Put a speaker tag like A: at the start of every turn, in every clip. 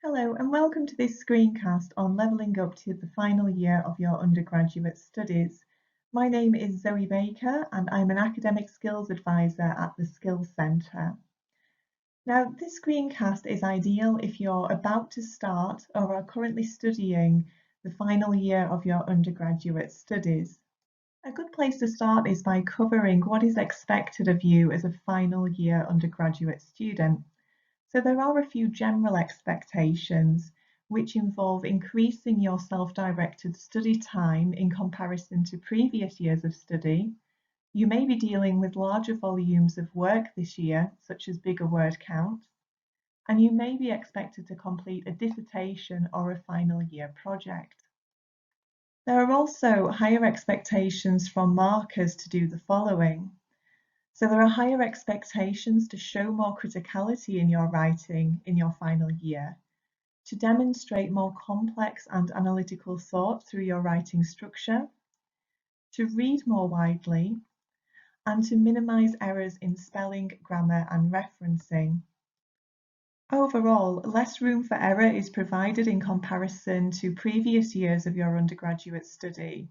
A: Hello and welcome to this screencast on levelling up to the final year of your undergraduate studies. My name is Zoe Baker and I'm an Academic Skills Advisor at the Skills Centre. Now, this screencast is ideal if you're about to start or are currently studying the final year of your undergraduate studies. A good place to start is by covering what is expected of you as a final year undergraduate student. So there are a few general expectations which involve increasing your self-directed study time in comparison to previous years of study. You may be dealing with larger volumes of work this year, such as bigger word counts, and you may be expected to complete a dissertation or a final year project. There are also higher expectations from markers to do the following. So there are higher expectations to show more criticality in your writing in your final year, to demonstrate more complex and analytical thought through your writing structure, to read more widely, and to minimise errors in spelling, grammar and referencing. Overall, less room for error is provided in comparison to previous years of your undergraduate study,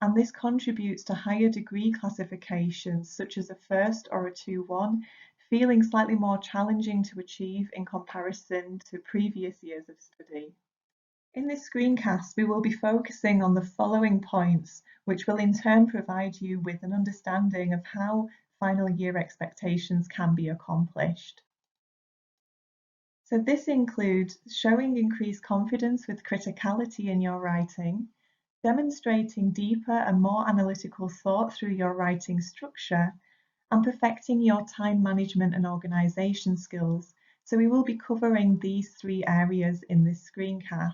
A: and this contributes to higher degree classifications such as a first or a 2-1 feeling slightly more challenging to achieve in comparison to previous years of study. In this screencast, we will be focusing on the following points, which will in turn provide you with an understanding of how final year expectations can be accomplished. So this includes showing increased confidence with criticality in your writing, demonstrating deeper and more analytical thought through your writing structure, and perfecting your time management and organisation skills. So we will be covering these three areas in this screencast.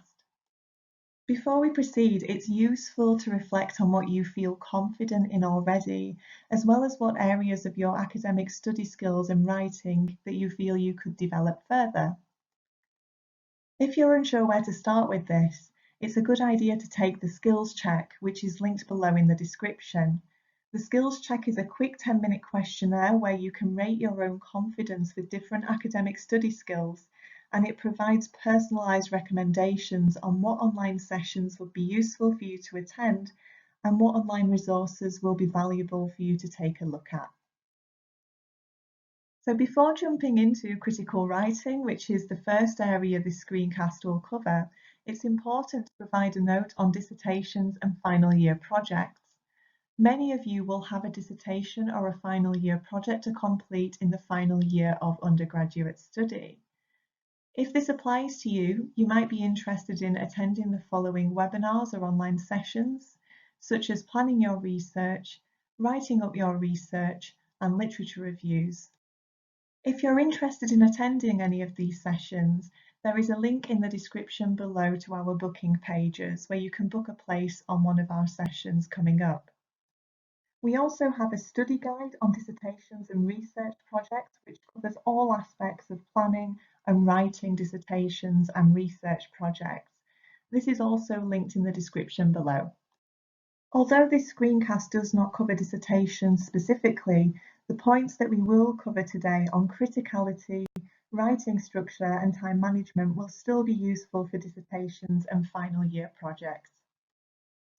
A: Before we proceed, it's useful to reflect on what you feel confident in already, as well as what areas of your academic study skills and writing that you feel you could develop further. If you're unsure where to start with this, it's a good idea to take the skills check, which is linked below in the description. The skills check is a quick 10-minute questionnaire where you can rate your own confidence with different academic study skills, and it provides personalised recommendations on what online sessions would be useful for you to attend and what online resources will be valuable for you to take a look at. So before jumping into critical writing, which is the first area this screencast will cover, it's important to provide a note on dissertations and final year projects. Many of you will have a dissertation or a final year project to complete in the final year of undergraduate study. If this applies to you, you might be interested in attending the following webinars or online sessions, such as planning your research, writing up your research, and literature reviews. If you're interested in attending any of these sessions, there is a link in the description below to our booking pages where you can book a place on one of our sessions coming up. We also have a study guide on dissertations and research projects which covers all aspects of planning and writing dissertations and research projects. This is also linked in the description below. Although this screencast does not cover dissertations specifically, the points that we will cover today on criticality, writing structure and time management will still be useful for dissertations and final year projects.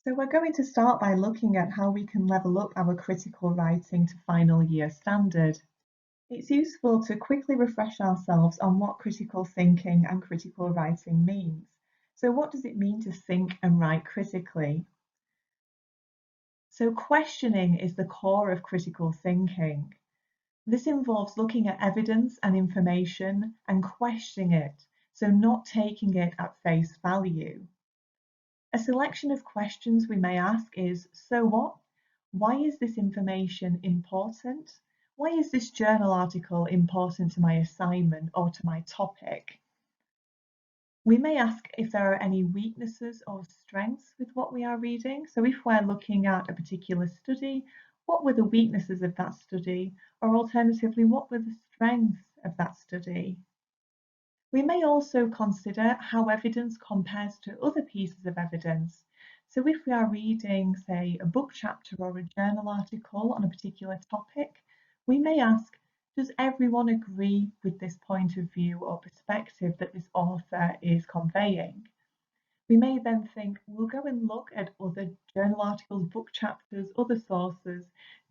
A: So we're going to start by looking at how we can level up our critical writing to final year standard. It's useful to quickly refresh ourselves on what critical thinking and critical writing means. So what does it mean to think and write critically? So questioning is the core of critical thinking. This involves looking at evidence and information and questioning it, so not taking it at face value. A selection of questions we may ask is, so what? Why is this information important? Why is this journal article important to my assignment or to my topic? We may ask if there are any weaknesses or strengths with what we are reading. So if we're looking at a particular study, what were the weaknesses of that study? Or alternatively, what were the strengths of that study? We may also consider how evidence compares to other pieces of evidence. So if we are reading, say, a book chapter or a journal article on a particular topic, we may ask, Does everyone agree with this point of view or perspective that this author is conveying? We may then think we'll go and look at other journal articles, book chapters, other sources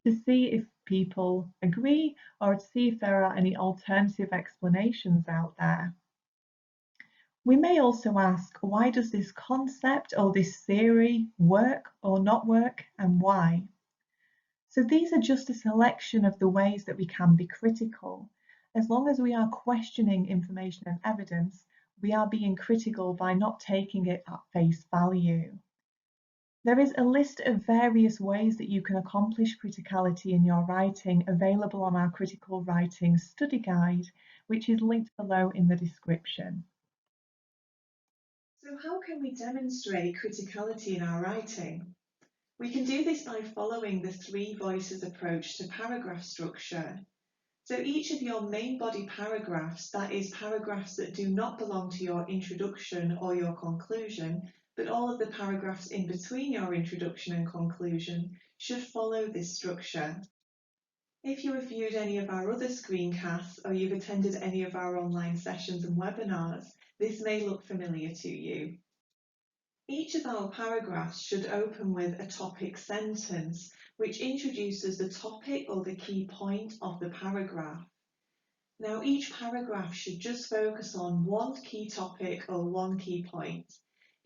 A: to see if people agree or to see if there are any alternative explanations out there. We may also ask, why does this concept or this theory work or not work, and why? So these are just a selection of the ways that we can be critical. As long as we are questioning information and evidence, we are being critical by not taking it at face value. There is a list of various ways that you can accomplish criticality in your writing available on our Critical Writing Study Guide, which is linked below in the description. So how can we demonstrate criticality in our writing? We can do this by following the three voices approach to paragraph structure. So each of your main body paragraphs, that is paragraphs that do not belong to your introduction or your conclusion, but all of the paragraphs in between your introduction and conclusion should follow this structure. If you have viewed any of our other screencasts or you've attended any of our online sessions and webinars, this may look familiar to you. Each of our paragraphs should open with a topic sentence, which introduces the topic or the key point of the paragraph. Now, each paragraph should just focus on one key topic or one key point.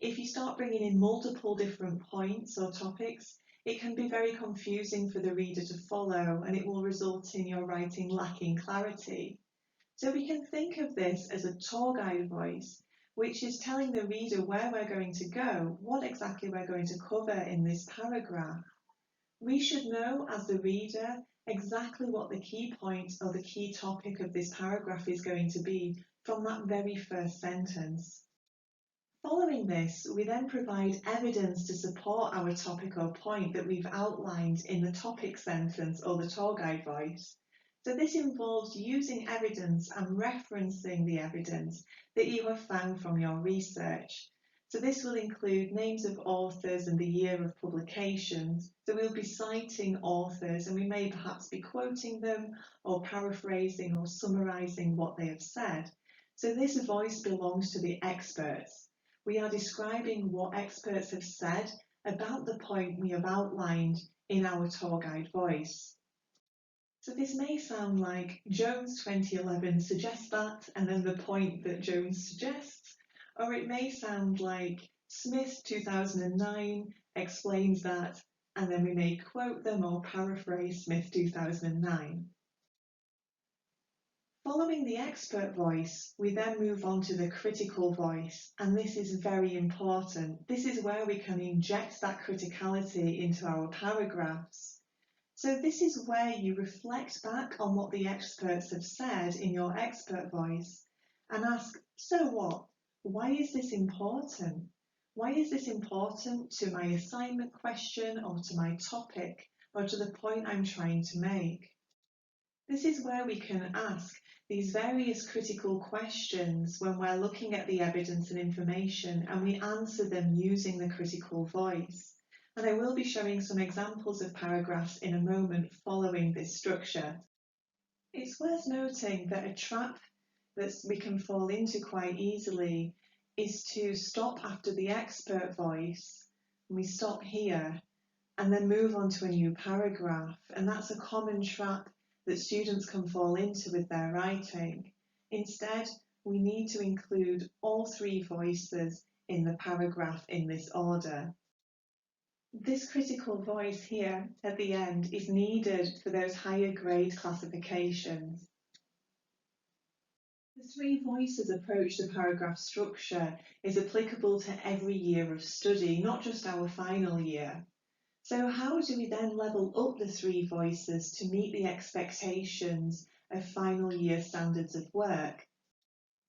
A: If you start bringing in multiple different points or topics, it can be very confusing for the reader to follow, and it will result in your writing lacking clarity. So we can think of this as a tour guide voice, which is telling the reader where we're going to go, what exactly we're going to cover in this paragraph. We should know, as the reader, exactly what the key point or the key topic of this paragraph is going to be from that very first sentence. Following this, we then provide evidence to support our topic or point that we've outlined in the topic sentence or the tour guide voice. So this involves using evidence and referencing the evidence that you have found from your research. So this will include names of authors and the year of publications. So we'll be citing authors and we may perhaps be quoting them or paraphrasing or summarising what they have said. So this voice belongs to the experts. We are describing what experts have said about the point we have outlined in our tour guide voice. So this may sound like Jones 2011 suggests that, and then the point that Jones suggests, or it may sound like Smith 2009 explains that, and then we may quote them or paraphrase Smith 2009. Following the expert voice, we then move on to the critical voice, and this is very important. This is where we can inject that criticality into our paragraphs. So this is where you reflect back on what the experts have said in your expert voice and ask, so what? Why is this important? Why is this important to my assignment question or to my topic or to the point I'm trying to make? This is where we can ask these various critical questions when we're looking at the evidence and information, and we answer them using the critical voice. And I will be showing some examples of paragraphs in a moment following this structure. It's worth noting that a trap that we can fall into quite easily is to stop after the expert voice. We stop here and then move on to a new paragraph. And that's a common trap that students can fall into with their writing. Instead, we need to include all three voices in the paragraph in this order. This critical voice here at the end is needed for those higher grade classifications. The three voices approach to paragraph structure is applicable to every year of study, not just our final year. So how do we then level up the three voices to meet the expectations of final year standards of work?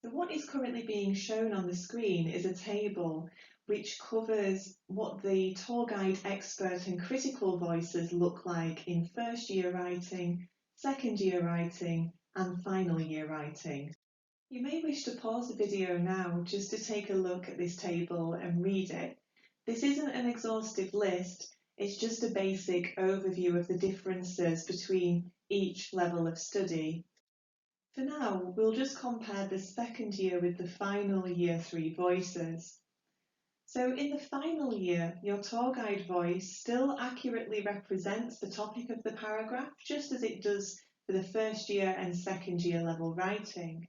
A: So what is currently being shown on the screen is a table which covers what the tour guide expert and critical voices look like in first year writing, second year writing, and final year writing. You may wish to pause the video now just to take a look at this table and read it. This isn't an exhaustive list, it's just a basic overview of the differences between each level of study. For now, we'll just compare the second year with the final year 3 voices. So in the final year, your tour guide voice still accurately represents the topic of the paragraph, just as it does for the first year and second year level writing.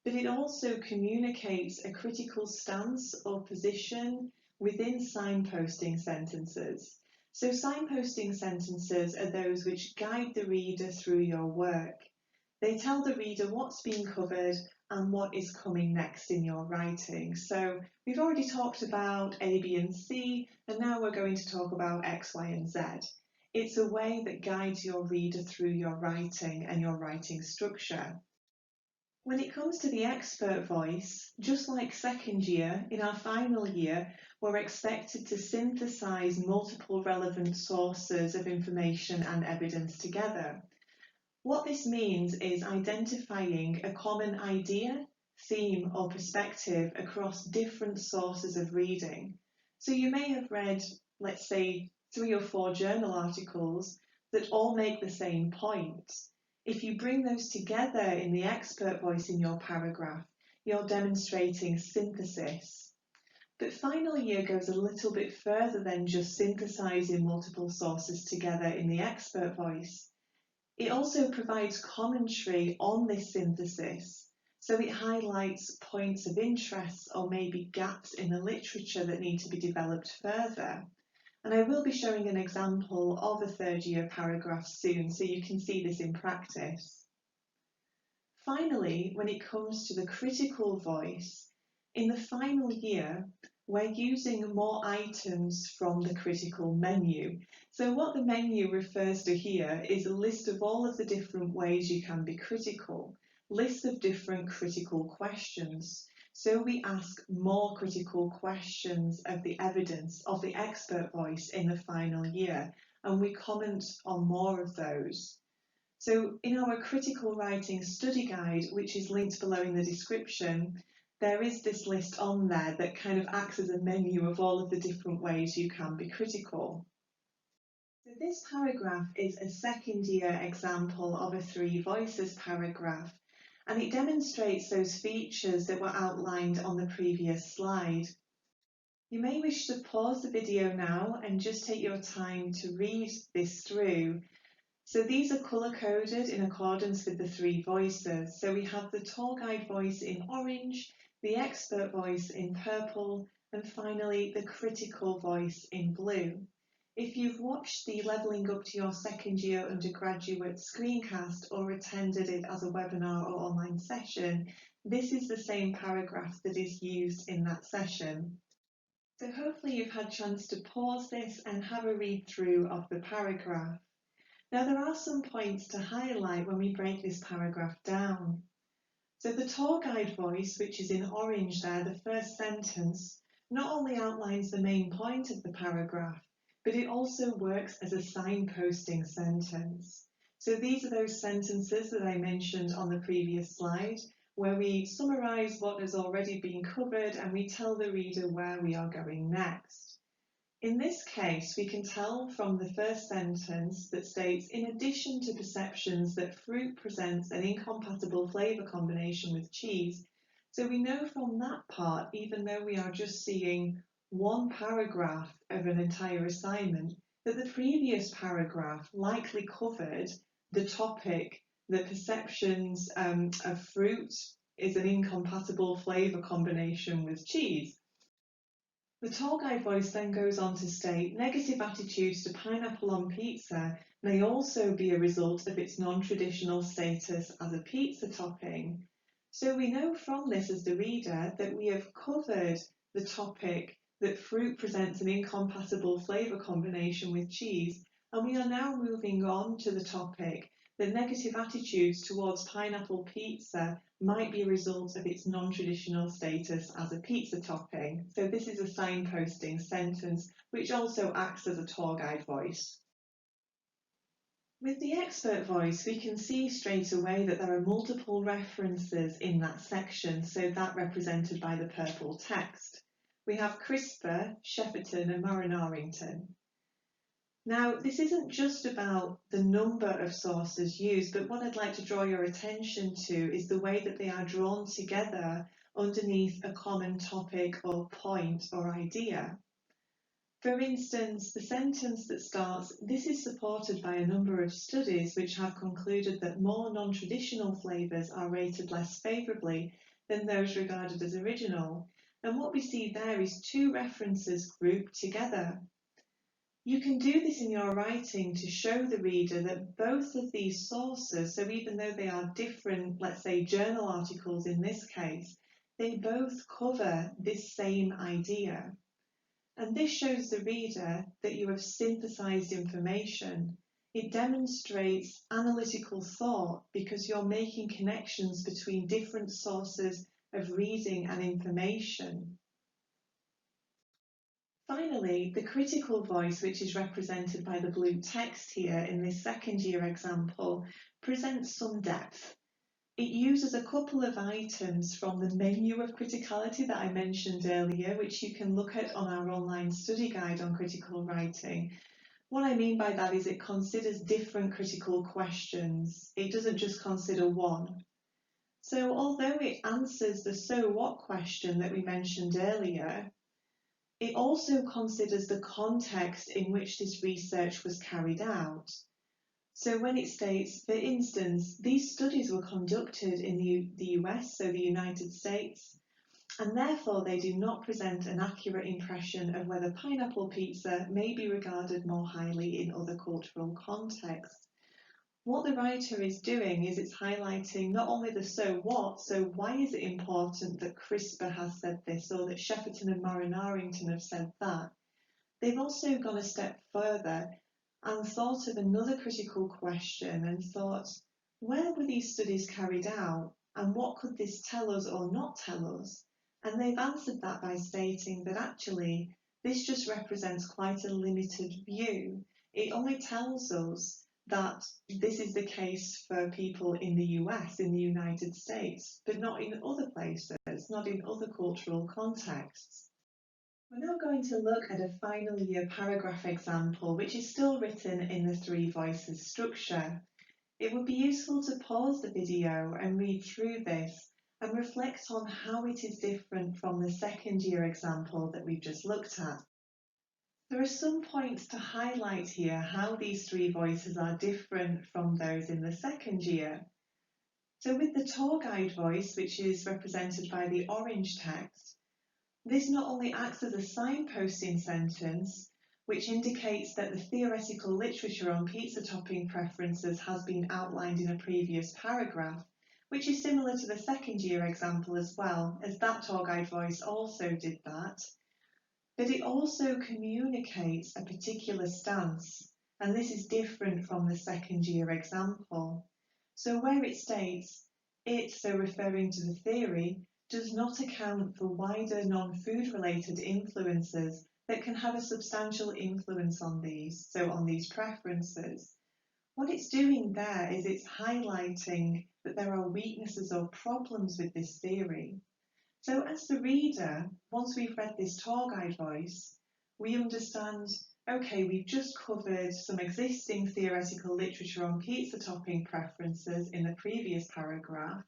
A: But it also communicates a critical stance or position within signposting sentences. So signposting sentences are those which guide the reader through your work. They tell the reader what's been covered and what is coming next in your writing. So we've already talked about A, B, and C, and now we're going to talk about X, Y, and Z. It's a way that guides your reader through your writing and your writing structure. When it comes to the expert voice, just like second year, in our final year, we're expected to synthesize multiple relevant sources of information and evidence together. What this means is identifying a common idea, theme, or perspective across different sources of reading. So you may have read, let's say, 3 or 4 journal articles that all make the same point. If you bring those together in the expert voice in your paragraph, you're demonstrating synthesis. But final year goes a little bit further than just synthesizing multiple sources together in the expert voice. It also provides commentary on this synthesis, so it highlights points of interest or maybe gaps in the literature that need to be developed further. And I will be showing an example of a third year paragraph soon, so you can see this in practice. Finally, when it comes to the critical voice, in the final year, we're using more items from the critical menu. So what the menu refers to here is a list of all of the different ways you can be critical, lists of different critical questions. So we ask more critical questions of the evidence of the expert voice in the final year, and we comment on more of those. So in our critical writing study guide, which is linked below in the description, there is this list on there that kind of acts as a menu of all of the different ways you can be critical. So this paragraph is a second year example of a 3 voices paragraph, and it demonstrates those features that were outlined on the previous slide. You may wish to pause the video now and just take your time to read this through. So these are colour-coded in accordance with the 3 voices. So we have the tour guide voice in orange, the expert voice in purple, and finally the critical voice in blue. If you've watched the Levelling Up to Your Second Year Undergraduate screencast or attended it as a webinar or online session, this is the same paragraph that is used in that session. So hopefully you've had a chance to pause this and have a read through of the paragraph. Now there are some points to highlight when we break this paragraph down. So the tour guide voice, which is in orange there, the first sentence, not only outlines the main point of the paragraph, but it also works as a signposting sentence. So these are those sentences that I mentioned on the previous slide, where we summarise what has already been covered and we tell the reader where we are going next. In this case, we can tell from the first sentence that states, in addition to perceptions that fruit presents an incompatible flavour combination with cheese. So we know from that part, even though we are just seeing one paragraph of an entire assignment, that the previous paragraph likely covered the topic that perceptions of fruit is an incompatible flavour combination with cheese. The tour guide voice then goes on to state, negative attitudes to pineapple on pizza may also be a result of its non-traditional status as a pizza topping. So we know from this as the reader that we have covered the topic that fruit presents an incompatible flavour combination with cheese, and we are now moving on to the topic that negative attitudes towards pineapple pizza might be a result of its non-traditional status as a pizza topping. So this is a signposting sentence which also acts as a tour guide voice. With the expert voice, we can see straight away that there are multiple references in that section, so that represented by the purple text. We have CRISPR, Shepperton and Marinarrington. Now, this isn't just about the number of sources used, but what I'd like to draw your attention to is the way that they are drawn together underneath a common topic or point or idea. For instance, the sentence that starts, "This is supported by a number of studies which have concluded that more non-traditional flavours are rated less favourably than those regarded as original." And what we see there is two references grouped together. You can do this in your writing to show the reader that both of these sources, so even though they are different, let's say journal articles in this case, they both cover this same idea. And this shows the reader that you have synthesized information. It demonstrates analytical thought because you're making connections between different sources of reading and information. Finally, the critical voice, which is represented by the blue text here in this second year example, presents some depth. It uses a couple of items from the menu of criticality that I mentioned earlier, which you can look at on our online study guide on critical writing. What I mean by that is it considers different critical questions. It doesn't just consider one. So although it answers the so what question that we mentioned earlier, it also considers the context in which this research was carried out. So when it states, for instance, these studies were conducted in the US, so the United States, and therefore they do not present an accurate impression of whether pineapple pizza may be regarded more highly in other cultural contexts. What the writer is doing is it's highlighting not only the so what, so why is it important that CRISPR has said this or that Shepperton and Morin-Arrington have said that. They've also gone a step further and thought of another critical question and thought, where were these studies carried out and what could this tell us or not tell us? And they've answered that by stating that actually this just represents quite a limited view. It only tells us that this is the case for people in the US, in the United States, but not in other places, not in other cultural contexts. We're now going to look at a final year paragraph example, which is still written in the three voices structure. It would be useful to pause the video and read through this and reflect on how it is different from the second year example that we've just looked at. There are some points to highlight here how these three voices are different from those in the second year. So with the tour guide voice, which is represented by the orange text, this not only acts as a signposting sentence, which indicates that the theoretical literature on pizza topping preferences has been outlined in a previous paragraph, which is similar to the second year example as well, as that tour guide voice also did that. But it also communicates a particular stance, and this is different from the second year example. So where it states, it, so referring to the theory, does not account for wider non-food related influences that can have a substantial influence on these, so on these preferences. What it's doing there is it's highlighting that there are weaknesses or problems with this theory. So as the reader, once we've read this tour guide voice, we understand, okay, we've just covered some existing theoretical literature on pizza topping preferences in the previous paragraph,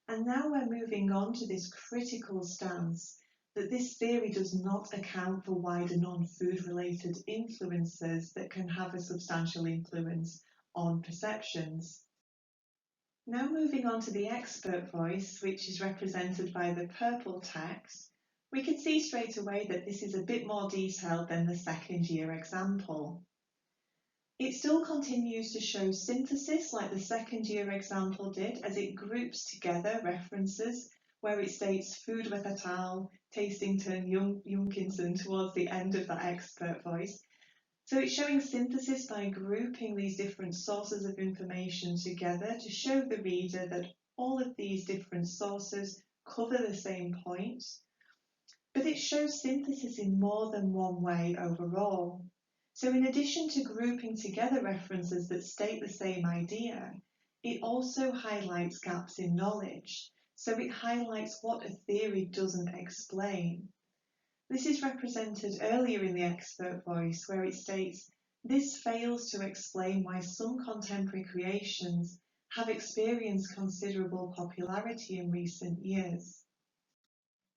A: and now we're moving on to this critical stance that this theory does not account for wider non-food related influences that can have a substantial influence on perceptions. Now moving on to the expert voice, which is represented by the purple text, we can see straight away that this is a bit more detailed than the second year example. It still continues to show synthesis like the second year example did, as it groups together references where it states Food with et al, Tastington, Junkinson towards the end of that expert voice. So it's showing synthesis by grouping these different sources of information together to show the reader that all of these different sources cover the same points. But it shows synthesis in more than one way overall. So in addition to grouping together references that state the same idea, it also highlights gaps in knowledge. So it highlights what a theory doesn't explain. This is represented earlier in the expert voice where it states, This fails to explain why some contemporary creations have experienced considerable popularity in recent years.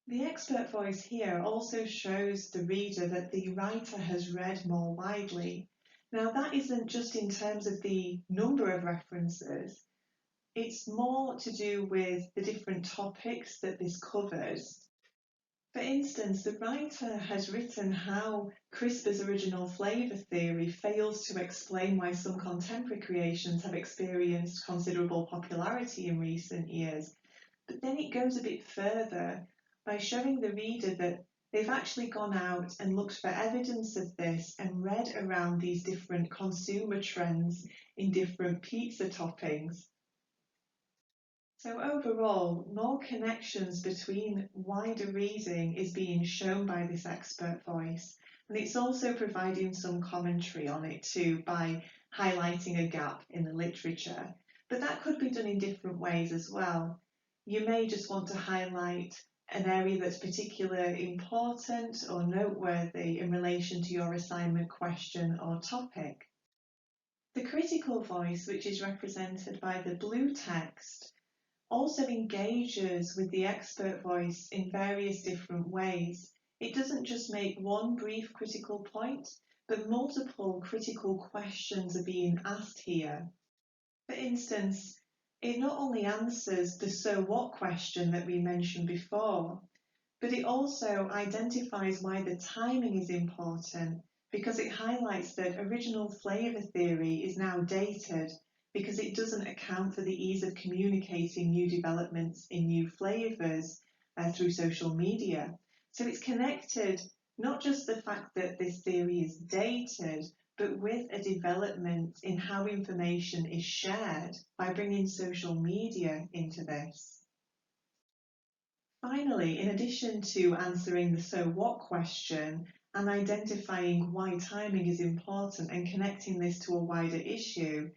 A: The expert voice here also shows the reader that the writer has read more widely. Now, that isn't just in terms of the number of references, it's more to do with the different topics that this covers. For instance, the writer has written how CRISPR's original flavour theory fails to explain why some contemporary creations have experienced considerable popularity in recent years. But then it goes a bit further by showing the reader that they've actually gone out and looked for evidence of this and read around these different consumer trends in different pizza toppings. So overall, more connections between wider reading is being shown by this expert voice, and it's also providing some commentary on it too by highlighting a gap in the literature. But that could be done in different ways as well. You may just want to highlight an area that's particularly important or noteworthy in relation to your assignment question or topic. The critical voice, which is represented by the blue text, also engages with the expert voice in various different ways. It doesn't just make one brief critical point, but multiple critical questions are being asked here. For instance, it not only answers the so what question that we mentioned before, but it also identifies why the timing is important because it highlights that original flavour theory is now dated because it doesn't account for the ease of communicating new developments in new flavours through social media. So it's connected not just the fact that this theory is dated, but with a development in how information is shared by bringing social media into this. Finally, in addition to answering the so what question and identifying why timing is important and connecting this to a wider issue,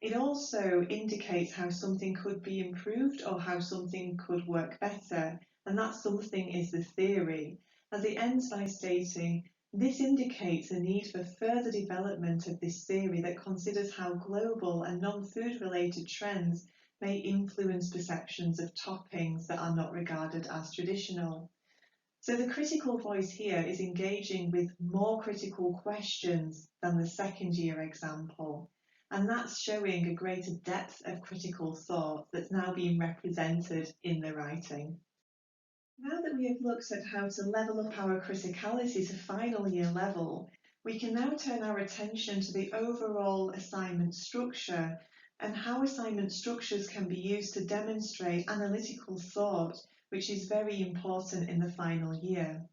A: it also indicates how something could be improved or how something could work better, and that something is the theory, as it ends by stating, this indicates a need for further development of this theory that considers how global and non-food related trends may influence perceptions of toppings that are not regarded as traditional. So the critical voice here is engaging with more critical questions than the second year example. And that's showing a greater depth of critical thought that's now being represented in the writing. Now that we have looked at how to level up our criticality to final year level, we can now turn our attention to the overall assignment structure and how assignment structures can be used to demonstrate analytical thought, which is very important in the final year.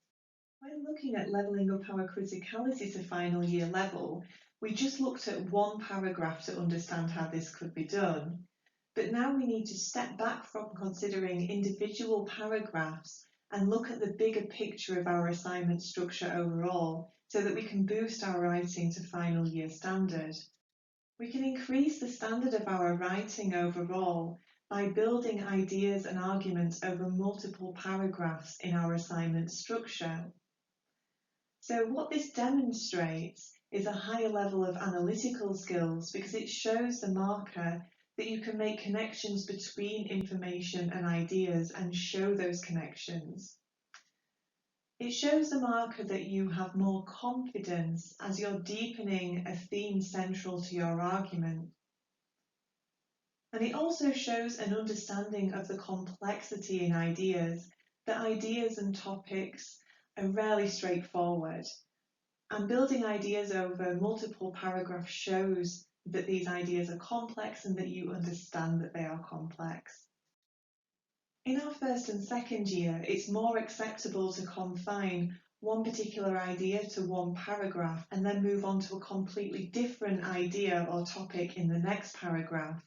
A: When looking at levelling up our criticality to final year level, we just looked at one paragraph to understand how this could be done. But now we need to step back from considering individual paragraphs and look at the bigger picture of our assignment structure overall so that we can boost our writing to final year standard. We can increase the standard of our writing overall by building ideas and arguments over multiple paragraphs in our assignment structure. So what this demonstrates is a higher level of analytical skills because it shows the marker that you can make connections between information and ideas and show those connections. It shows the marker that you have more confidence as you're deepening a theme central to your argument. And it also shows an understanding of the complexity in ideas, that ideas and topics are rarely straightforward. And building ideas over multiple paragraphs shows that these ideas are complex and that you understand that they are complex. In our first and second year, it's more acceptable to confine one particular idea to one paragraph and then move on to a completely different idea or topic in the next paragraph.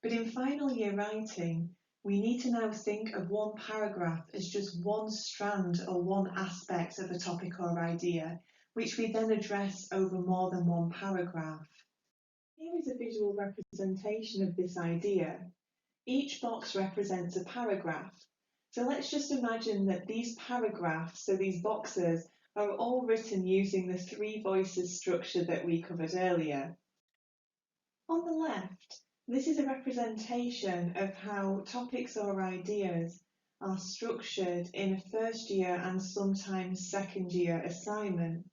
A: But in final year writing, we need to now think of one paragraph as just one strand or one aspect of a topic or idea, which we then address over more than one paragraph. Here is a visual representation of this idea. Each box represents a paragraph. So let's just imagine that these paragraphs, so these boxes, are all written using the three voices structure that we covered earlier. On the left, this is a representation of how topics or ideas are structured in a first year and sometimes second year assignment.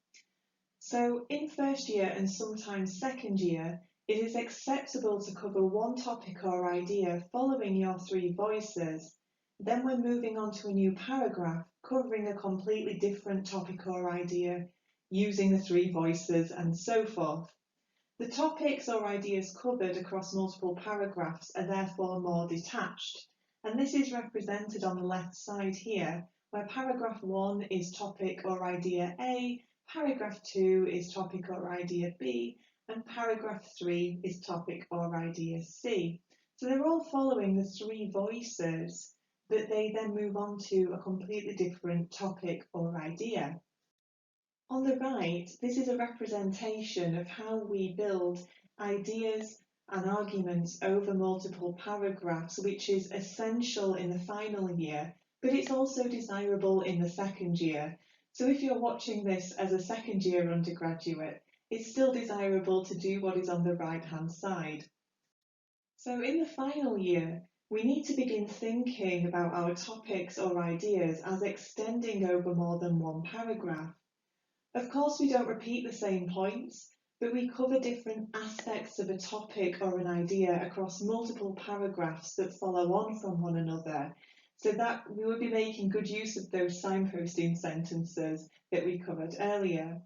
A: So in first year and sometimes second year, it is acceptable to cover one topic or idea following your three voices. Then we're moving on to a new paragraph covering a completely different topic or idea using the three voices and so forth. The topics or ideas covered across multiple paragraphs are therefore more detached, and this is represented on the left side here, where paragraph 1 is topic or idea A, paragraph 2 is topic or idea B, and paragraph 3 is topic or idea C. So they're all following the three voices, but they then move on to a completely different topic or idea. On the right, this is a representation of how we build ideas and arguments over multiple paragraphs, which is essential in the final year, but it's also desirable in the second year. So if you're watching this as a second year undergraduate, it's still desirable to do what is on the right-hand side. So in the final year, we need to begin thinking about our topics or ideas as extending over more than one paragraph. Of course, we don't repeat the same points, but we cover different aspects of a topic or an idea across multiple paragraphs that follow on from one another, so that we would be making good use of those signposting sentences that we covered earlier.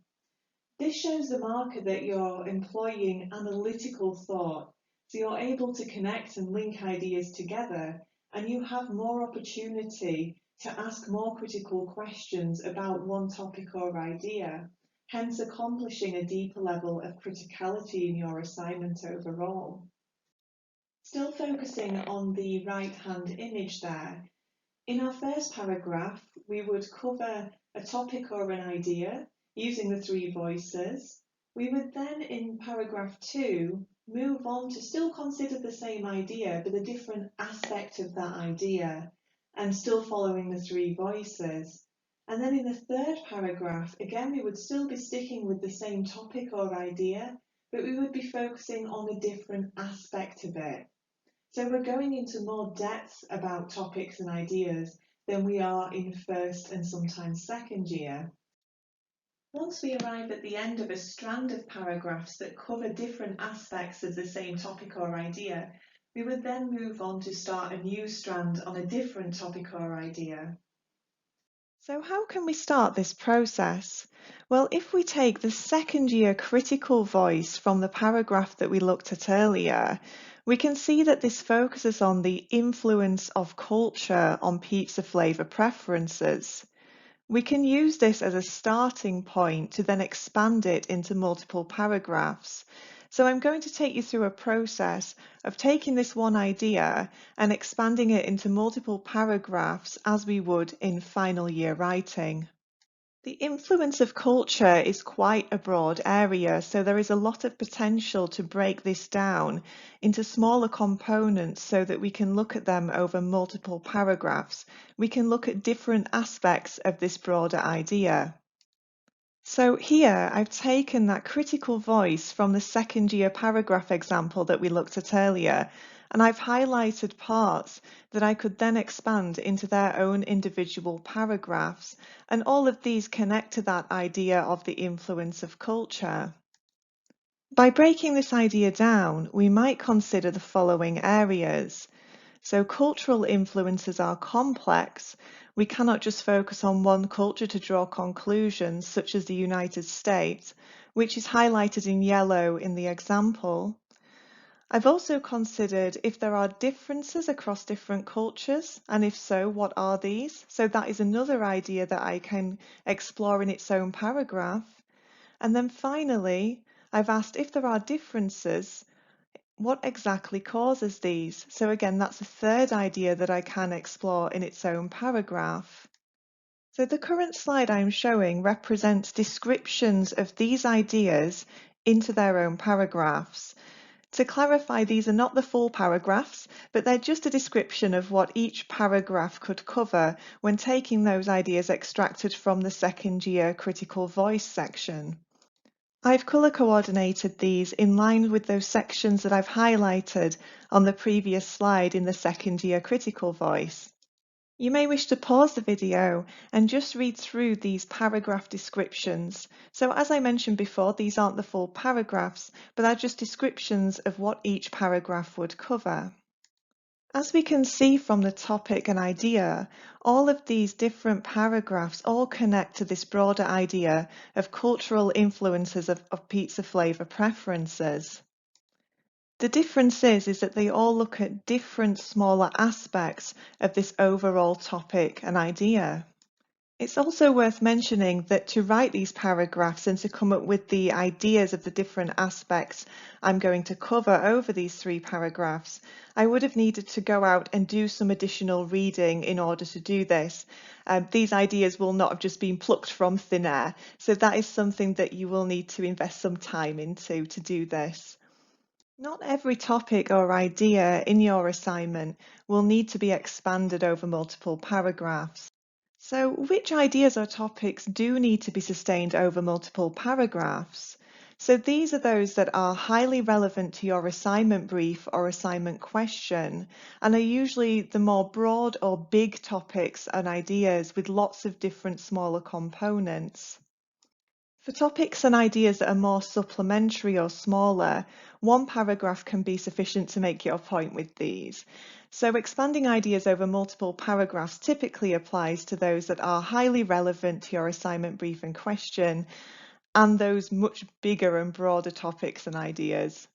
A: This shows the marker that you're employing analytical thought, so you're able to connect and link ideas together, and you have more opportunity to ask more critical questions about one topic or idea, hence accomplishing a deeper level of criticality in your assignment overall. Still focusing on the right-hand image there, in our first paragraph, we would cover a topic or an idea using the three voices. We would then, in paragraph 2, move on to still consider the same idea, but a different aspect of that idea, and still following the three voices. And then in the third paragraph, again, we would still be sticking with the same topic or idea, but we would be focusing on a different aspect of it. So we're going into more depth about topics and ideas than we are in first and sometimes second year. Once we arrive at the end of a strand of paragraphs that cover different aspects of the same topic or idea, we would then move on to start a new strand on a different topic or idea. So how can we start this process? Well, if we take the second year critical voice from the paragraph that we looked at earlier, we can see that this focuses on the influence of culture on pizza flavour preferences. We can use this as a starting point to then expand it into multiple paragraphs. So I'm going to take you through a process of taking this one idea and expanding it into multiple paragraphs as we would in final year writing. The influence of culture is quite a broad area, so there is a lot of potential to break this down into smaller components so that we can look at them over multiple paragraphs. We can look at different aspects of this broader idea. So here I've taken that critical voice from the second year paragraph example that we looked at earlier, and I've highlighted parts that I could then expand into their own individual paragraphs, and all of these connect to that idea of the influence of culture. By breaking this idea down, we might consider the following areas. So cultural influences are complex. We cannot just focus on one culture to draw conclusions, such as the United States, which is highlighted in yellow in the example. I've also considered if there are differences across different cultures, and if so, what are these? So that is another idea that I can explore in its own paragraph. And then finally, I've asked if there are differences, what exactly causes these? So again, that's a third idea that I can explore in its own paragraph. So the current slide I'm showing represents descriptions of these ideas into their own paragraphs. To clarify, these are not the full paragraphs, but they're just a description of what each paragraph could cover when taking those ideas extracted from the second year critical voice section. I've colour coordinated these in line with those sections that I've highlighted on the previous slide in the second year critical voice. You may wish to pause the video and just read through these paragraph descriptions. So as I mentioned before, these aren't the full paragraphs, but are just descriptions of what each paragraph would cover. As we can see from the topic and idea, all of these different paragraphs all connect to this broader idea of cultural influences of pizza flavour preferences. The difference is that they all look at different smaller aspects of this overall topic and idea. It's also worth mentioning that to write these paragraphs and to come up with the ideas of the different aspects I'm going to cover over these 3 paragraphs, I would have needed to go out and do some additional reading in order to do this. These ideas will not have just been plucked from thin air, so that is something that you will need to invest some time into to do this. Not every topic or idea in your assignment will need to be expanded over multiple paragraphs. So, which ideas or topics do need to be sustained over multiple paragraphs? So these are those that are highly relevant to your assignment brief or assignment question, and are usually the more broad or big topics and ideas with lots of different smaller components. For topics and ideas that are more supplementary or smaller, 1 paragraph can be sufficient to make your point with these. So expanding ideas over multiple paragraphs typically applies to those that are highly relevant to your assignment brief and question, and those much bigger and broader topics and ideas.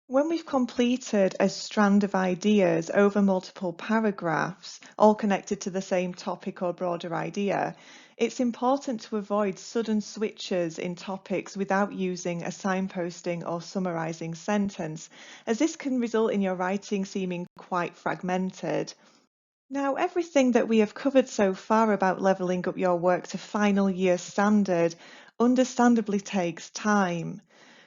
A: When we've completed a strand of ideas over multiple paragraphs, all connected to the same topic or broader idea, it's important to avoid sudden switches in topics without using a signposting or summarizing sentence, as this can result in your writing seeming quite fragmented. Now, everything that we have covered so far about levelling up your work to final year standard understandably takes time.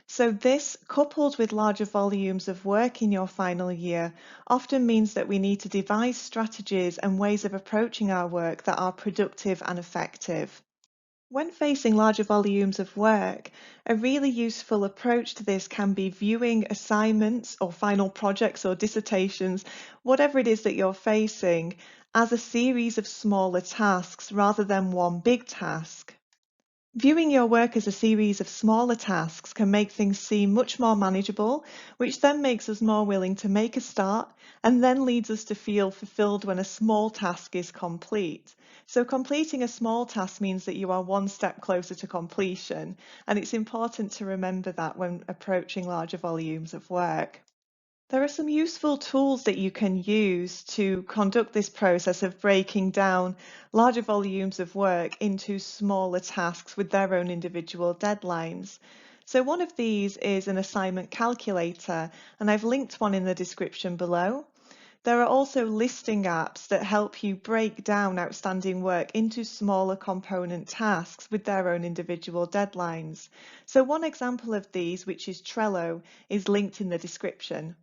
A: So this, coupled with larger volumes of work in your final year, often means that we need to devise strategies and ways of approaching our work that are productive and effective. When facing larger volumes of work, a really useful approach to this can be viewing assignments or final projects or dissertations, whatever it is that you're facing, as a series of smaller tasks rather than one big task. Viewing your work as a series of smaller tasks can make things seem much more manageable, which then makes us more willing to make a start and then leads us to feel fulfilled when a small task is complete. So completing a small task means that you are 1 step closer to completion, and it's important to remember that when approaching larger volumes of work. There are some useful tools that you can use to conduct this process of breaking down larger volumes of work into smaller tasks with their own individual deadlines. So one of these is an assignment calculator, and I've linked one in the description below. There are also listing apps that help you break down outstanding work into smaller component tasks with their own individual deadlines. So one example of these, which is Trello, is linked in the description.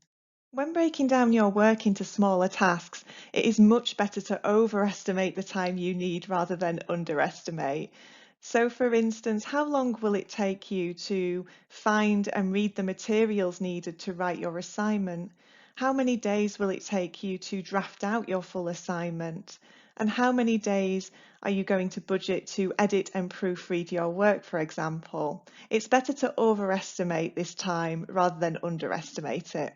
A: When breaking down your work into smaller tasks, it is much better to overestimate the time you need rather than underestimate. So for instance, how long will it take you to find and read the materials needed to write your assignment? How many days will it take you to draft out your full assignment? And how many days are you going to budget to edit and proofread your work, for example? It's better to overestimate this time rather than underestimate it.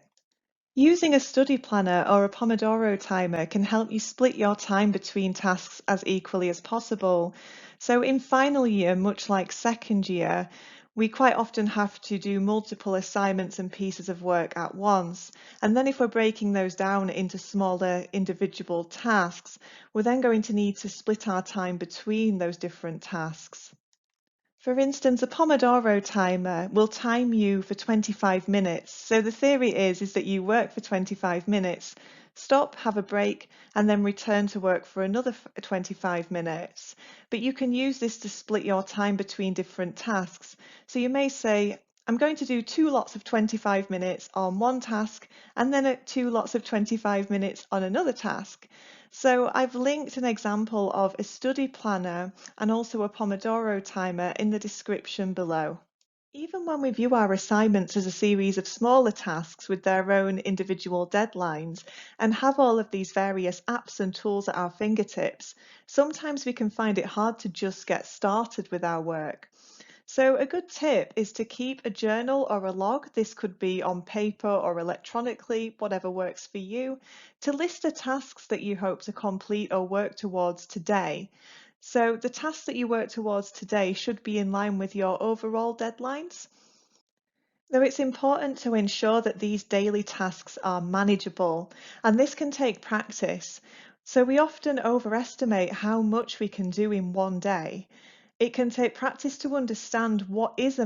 A: Using a study planner or a Pomodoro timer can help you split your time between tasks as equally as possible. So in final year, much like second year, we quite often have to do multiple assignments and pieces of work at once. And then if we're breaking those down into smaller individual tasks, we're then going to need to split our time between those different tasks. For instance, a Pomodoro timer will time you for 25 minutes. So the theory is that you work for 25 minutes, stop, have a break, and then return to work for another 25 minutes. But you can use this to split your time between different tasks. So you may say, I'm going to do 2 lots of 25 minutes on one task and then 2 lots of 25 minutes on another task. So I've linked an example of a study planner and also a Pomodoro timer in the description below. Even when we view our assignments as a series of smaller tasks with their own individual deadlines and have all of these various apps and tools at our fingertips, sometimes we can find it hard to just get started with our work. So a good tip is to keep a journal or a log. This could be on paper or electronically, whatever works for you, to list the tasks that you hope to complete or work towards today. So the tasks that you work towards today should be in line with your overall deadlines. Though it's important to ensure that these daily tasks are manageable, and this can take practice. So we often overestimate how much we can do in one day. It can take practice to understand what is a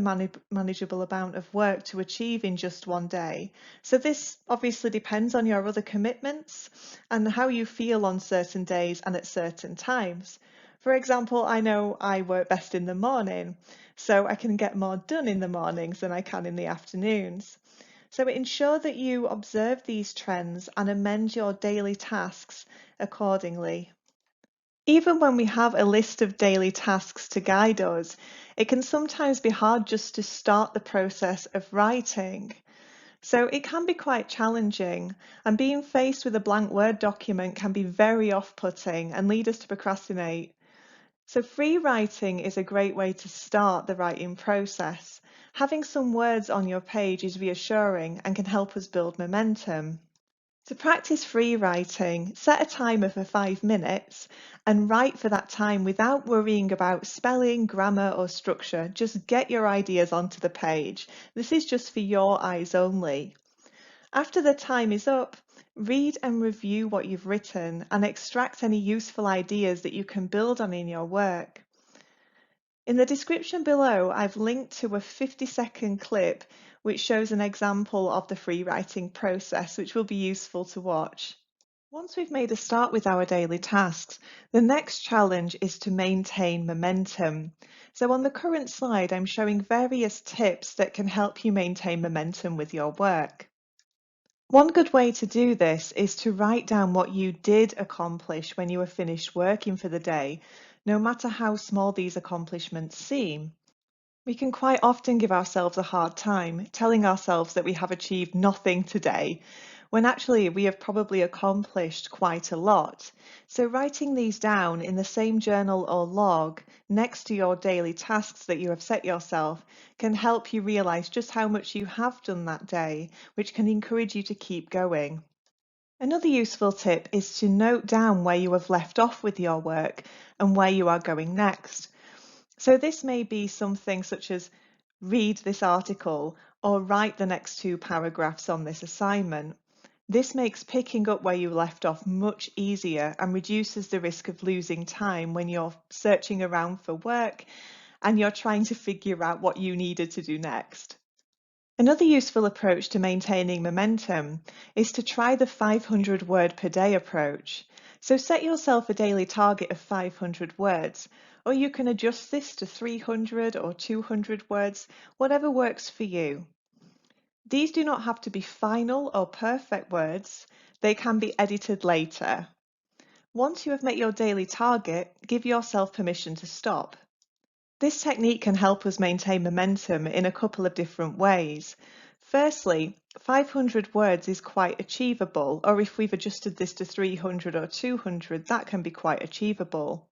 A: manageable amount of work to achieve in just one day. So this obviously depends on your other commitments and how you feel on certain days and at certain times. For example, I know I work best in the morning, so I can get more done in the mornings than I can in the afternoons. So ensure that you observe these trends and amend your daily tasks accordingly. Even when we have a list of daily tasks to guide us, it can sometimes be hard just to start the process of writing. So it can be quite challenging, and being faced with a blank Word document can be very off-putting and lead us to procrastinate. So free writing is a great way to start the writing process. Having some words on your page is reassuring and can help us build momentum. To practice free writing, set a timer for 5 minutes and write for that time without worrying about spelling, grammar, or structure. Just get your ideas onto the page. This is just for your eyes only. After the time is up, read and review what you've written and extract any useful ideas that you can build on in your work. In the description below, I've linked to a 50-second clip which shows an example of the free writing process, which will be useful to watch. Once we've made a start with our daily tasks, the next challenge is to maintain momentum. So on the current slide, I'm showing various tips that can help you maintain momentum with your work. One good way to do this is to write down what you did accomplish when you were finished working for the day, no matter how small these accomplishments seem. We can quite often give ourselves a hard time, telling ourselves that we have achieved nothing today, when actually we have probably accomplished quite a lot. So writing these down in the same journal or log next to your daily tasks that you have set yourself can help you realize just how much you have done that day, which can encourage you to keep going. Another useful tip is to note down where you have left off with your work and where you are going next. So this may be something such as read this article or write the next 2 paragraphs on this assignment. This makes picking up where you left off much easier and reduces the risk of losing time when you're searching around for work and you're trying to figure out what you needed to do next. Another useful approach to maintaining momentum is to try the 500 word per day approach. So set yourself a daily target of 500 words, or you can adjust this to 300 or 200 words, whatever works for you. These do not have to be final or perfect words, they can be edited later. Once you have met your daily target, give yourself permission to stop. This technique can help us maintain momentum in a couple of different ways. Firstly, 500 words is quite achievable, or if we've adjusted this to 300 or 200, that can be quite achievable.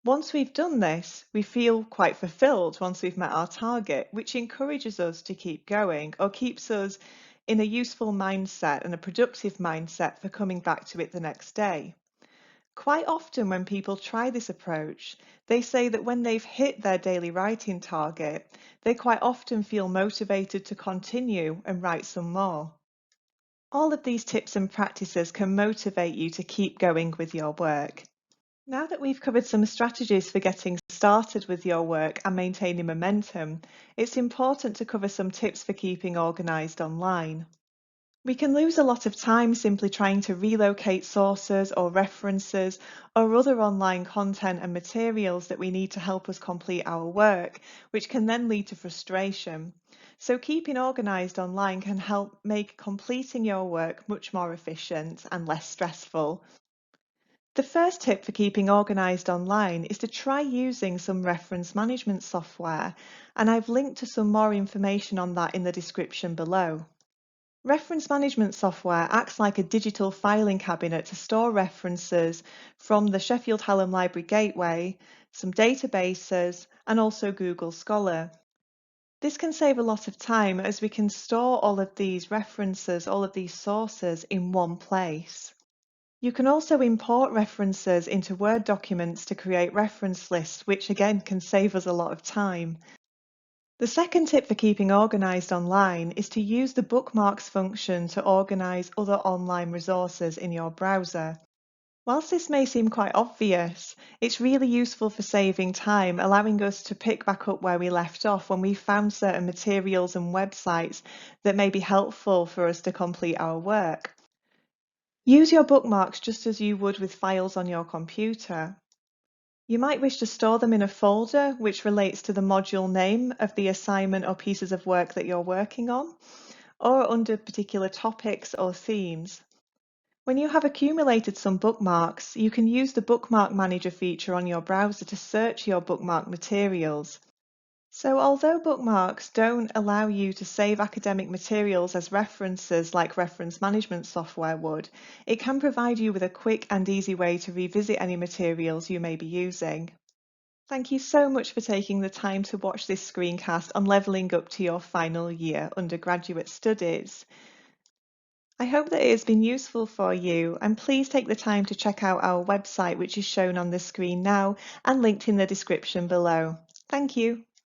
A: Once we've done this, we feel quite fulfilled once we've met our target, which encourages us to keep going or keeps us in a useful mindset and a productive mindset for coming back to it the next day. Quite often when people try this approach, they say that when they've hit their daily writing target, they quite often feel motivated to continue and write some more. All of these tips and practices can motivate you to keep going with your work. Now that we've covered some strategies for getting started with your work and maintaining momentum, it's important to cover some tips for keeping organised online. We can lose a lot of time simply trying to relocate sources or references or other online content and materials that we need to help us complete our work, which can then lead to frustration. So keeping organised online can help make completing your work much more efficient and less stressful. The first tip for keeping organised online is to try using some reference management software, and I've linked to some more information on that in the description below. Reference management software acts like a digital filing cabinet to store references from the Sheffield Hallam Library Gateway, some databases, and also Google Scholar. This can save a lot of time as we can store all of these references, all of these sources in one place. You can also import references into Word documents to create reference lists, which again can save us a lot of time. The second tip for keeping organised online is to use the bookmarks function to organise other online resources in your browser. Whilst this may seem quite obvious, it's really useful for saving time, allowing us to pick back up where we left off when we found certain materials and websites that may be helpful for us to complete our work. Use your bookmarks just as you would with files on your computer. You might wish to store them in a folder which relates to the module name of the assignment or pieces of work that you're working on, or under particular topics or themes. When you have accumulated some bookmarks, you can use the Bookmark Manager feature on your browser to search your bookmark materials. So although bookmarks don't allow you to save academic materials as references like reference management software would, it can provide you with a quick and easy way to revisit any materials you may be using. Thank you so much for taking the time to watch this screencast on levelling up to your final year undergraduate studies. I hope that it has been useful for you, and please take the time to check out our website, which is shown on the screen now and linked in the description below. Thank you.